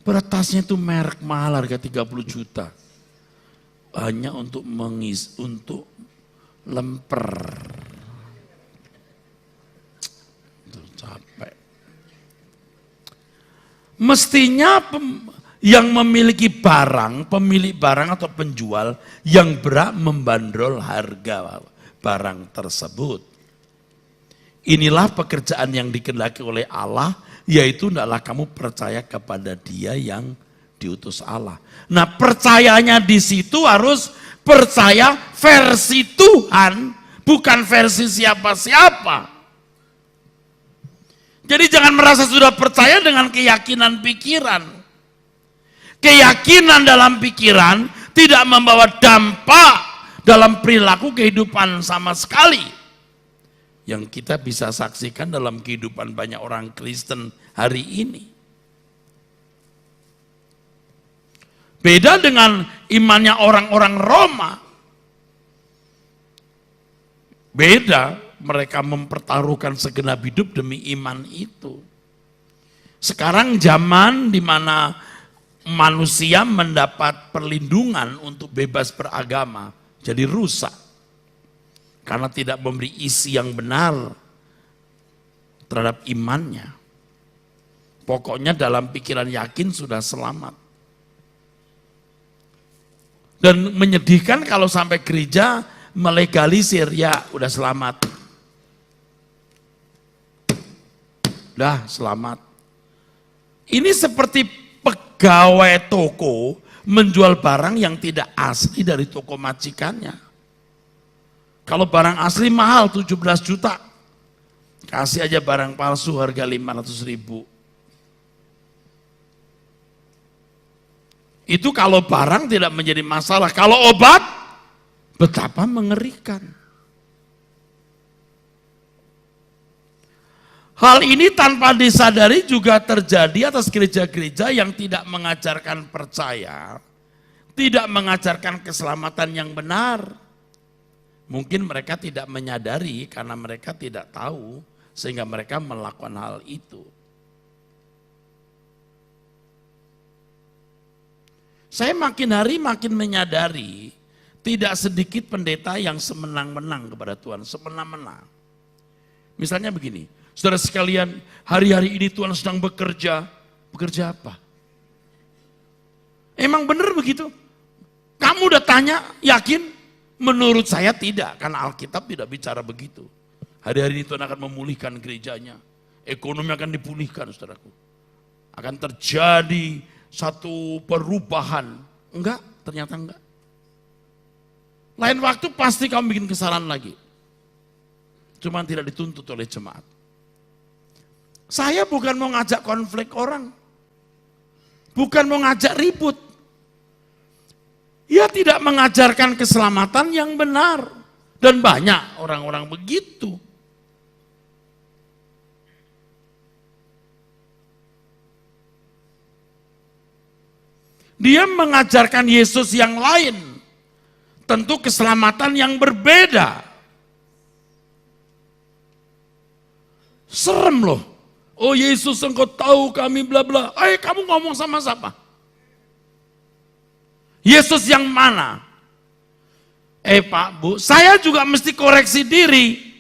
Berat tasnya itu merek mahal harga 30 juta. Hanya untuk untuk lemper. Capek. Mestinya yang memiliki barang, pemilik barang atau penjual yang berhak membandrol harga barang tersebut. Inilah pekerjaan yang dikehendaki oleh Allah, yaitu hendaklah kamu percaya kepada Dia yang diutus Allah. Nah, percayanya di situ harus percaya versi Tuhan, bukan versi siapa-siapa. Jadi jangan merasa sudah percaya dengan keyakinan pikiran. Keyakinan dalam pikiran tidak membawa dampak dalam perilaku kehidupan sama sekali. Yang kita bisa saksikan dalam kehidupan banyak orang Kristen hari ini. Beda dengan imannya orang-orang Roma. Beda, mereka mempertaruhkan segenap hidup demi iman itu. Sekarang zaman di mana manusia mendapat perlindungan untuk bebas beragama, jadi rusak. Karena tidak memberi isi yang benar terhadap imannya. Pokoknya dalam pikiran yakin sudah selamat. Dan menyedihkan kalau sampai gereja melegalisir, ya udah selamat. Udah selamat. Ini seperti pegawai toko menjual barang yang tidak asli dari toko majikannya. Kalau barang asli mahal 17 juta, kasih aja barang palsu harga 500.000. Itu kalau barang tidak menjadi masalah. Kalau obat, betapa mengerikan. Hal ini tanpa disadari juga terjadi atas gereja-gereja yang tidak mengajarkan percaya, tidak mengajarkan keselamatan yang benar. Mungkin mereka tidak menyadari karena mereka tidak tahu sehingga mereka melakukan hal itu. Saya makin hari makin menyadari tidak sedikit pendeta yang semenang-menang kepada Tuhan, semena-mena. Misalnya begini, saudara sekalian, hari-hari ini Tuhan sedang bekerja. Bekerja apa? Emang benar begitu? Kamu udah tanya, yakin? Menurut saya tidak, karena Alkitab tidak bicara begitu. Hari-hari ini Tuhan akan memulihkan gerejanya. Ekonomi akan dipulihkan, saudaraku. Akan terjadi satu perubahan. Enggak, ternyata enggak. Lain waktu pasti kamu bikin kesalahan lagi. Cuma tidak dituntut oleh jemaat. Saya bukan mau ngajak konflik orang. Bukan mau ngajak ribut. Ia tidak mengajarkan keselamatan yang benar. Dan banyak orang-orang begitu. Dia mengajarkan Yesus yang lain. Tentu keselamatan yang berbeda. Serem loh. Oh Yesus, engkau tahu kami bla bla. Kamu ngomong sama siapa? Yesus yang mana? Pak, Bu, saya juga mesti koreksi diri.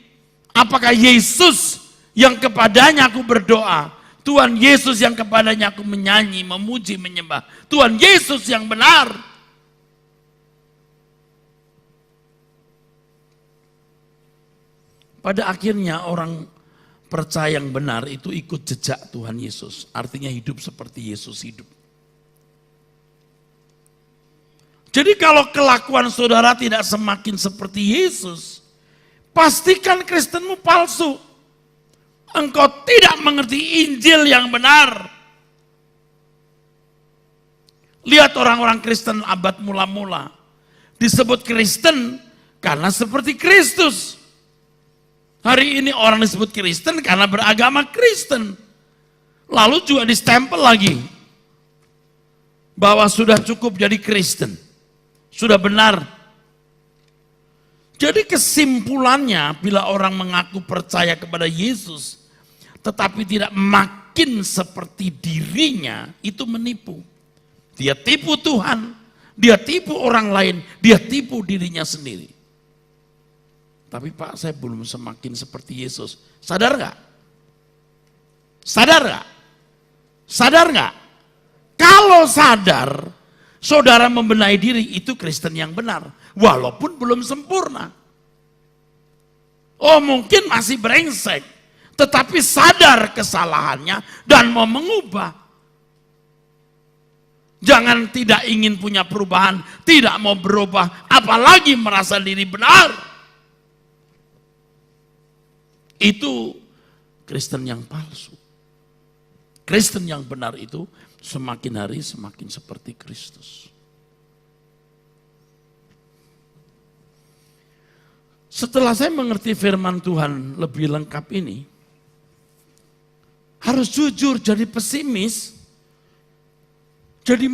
Apakah Yesus yang kepadanya aku berdoa? Tuhan Yesus yang kepadanya aku menyanyi, memuji, menyembah. Tuhan Yesus yang benar. Pada akhirnya orang percaya yang benar itu ikut jejak Tuhan Yesus. Artinya hidup seperti Yesus hidup. Jadi kalau kelakuan saudara tidak semakin seperti Yesus, pastikan Kristenmu palsu. Engkau tidak mengerti Injil yang benar. Lihat orang-orang Kristen abad mula-mula. Disebut Kristen karena seperti Kristus. Hari ini orang disebut Kristen karena beragama Kristen. Lalu juga distempel lagi. Bahwa sudah cukup jadi Kristen. Sudah benar. Jadi kesimpulannya bila orang mengaku percaya kepada Yesus tetapi tidak makin seperti dirinya, itu menipu. Dia tipu Tuhan, dia tipu orang lain, dia tipu dirinya sendiri. Tapi Pak, saya belum semakin seperti Yesus. Sadar nggak? Sadar nggak? Sadar nggak? Kalau sadar, saudara membenahi diri, itu Kristen yang benar. Walaupun belum sempurna. Oh mungkin masih brengsek. Tetapi sadar kesalahannya dan mau mengubah. Jangan tidak ingin punya perubahan, tidak mau berubah, apalagi merasa diri benar. Itu Kristen yang palsu. Kristen yang benar itu semakin hari semakin seperti Kristus. Setelah saya mengerti firman Tuhan lebih lengkap ini, harus jujur jadi pesimis, jadi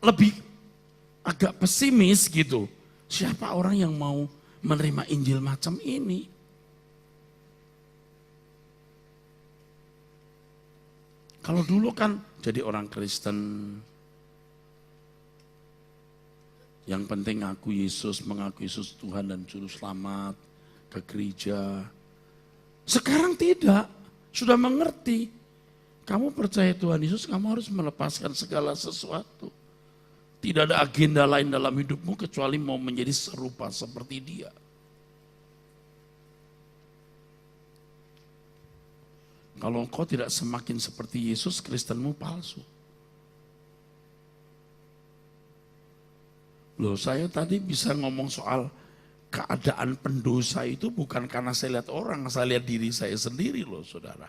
lebih agak pesimis gitu. Siapa orang yang mau menerima Injil macam ini? Kalau dulu kan jadi orang Kristen, yang penting ngaku Yesus, mengaku Yesus Tuhan dan Juru Selamat, ke gereja. Sekarang tidak, sudah mengerti. Kamu percaya Tuhan Yesus, kamu harus melepaskan segala sesuatu. Tidak ada agenda lain dalam hidupmu kecuali mau menjadi serupa seperti Dia. Kalau engkau tidak semakin seperti Yesus, Kristenmu palsu. Loh, saya tadi bisa ngomong soal keadaan pendosa itu bukan karena saya lihat orang, saya lihat diri saya sendiri loh saudara.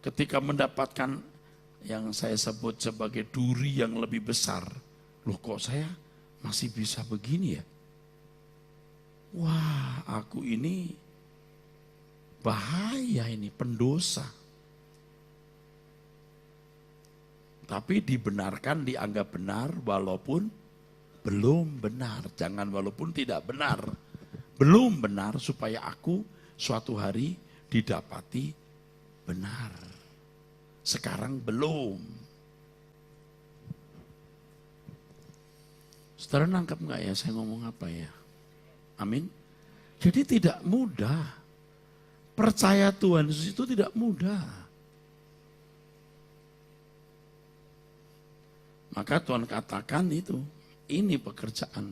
Ketika mendapatkan yang saya sebut sebagai duri yang lebih besar, loh kok saya masih bisa begini ya? Wah, aku ini bahaya ini, pendosa. Tapi dibenarkan, dianggap benar walaupun belum benar. Jangan walaupun tidak benar. Belum benar supaya aku suatu hari didapati benar. Sekarang belum. Saudara nangkap enggak ya saya ngomong apa ya? Amin. Jadi tidak mudah. Percaya Tuhan Yesus itu tidak mudah. Maka Tuhan katakan itu, ini pekerjaan.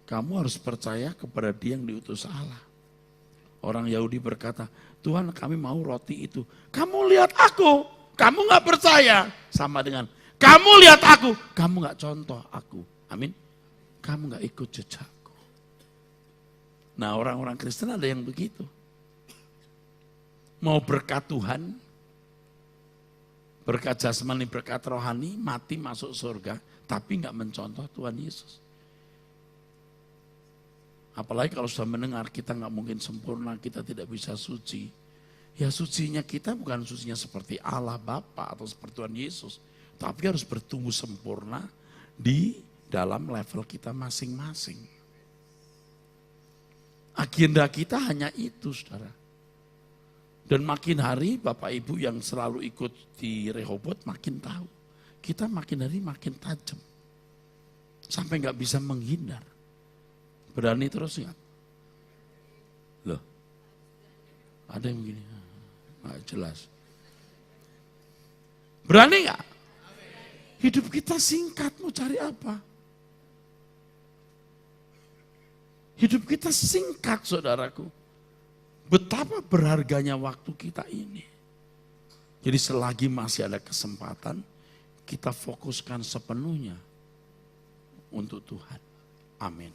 Kamu harus percaya kepada Dia yang diutus Allah. Orang Yahudi berkata, Tuhan kami mau roti itu. Kamu lihat aku, kamu gak percaya. Sama dengan, kamu lihat aku, kamu gak contoh aku. Amin. Kamu gak ikut jejakku. Nah orang-orang Kristen ada yang begitu. Mau berkat Tuhan, berkat jasmani, berkat rohani, mati masuk surga, tapi nggak mencontoh Tuhan Yesus. Apalagi kalau sudah mendengar kita nggak mungkin sempurna, kita tidak bisa suci. Ya sucinya kita bukan sucinya seperti Allah Bapa atau seperti Tuhan Yesus, tapi harus bertumbuh sempurna di dalam level kita masing-masing. Agenda kita hanya itu, saudara. Dan makin hari Bapak Ibu yang selalu ikut di Rehoboth makin tahu. Kita makin hari makin tajam. Sampai nggak bisa menghindar. Berani terus nggak? Loh, ada yang begini. Nggak jelas. Berani nggak? Hidup kita singkat, mau cari apa? Hidup kita singkat, saudaraku. Betapa berharganya waktu kita ini. Jadi selagi masih ada kesempatan, kita fokuskan sepenuhnya untuk Tuhan. Amin.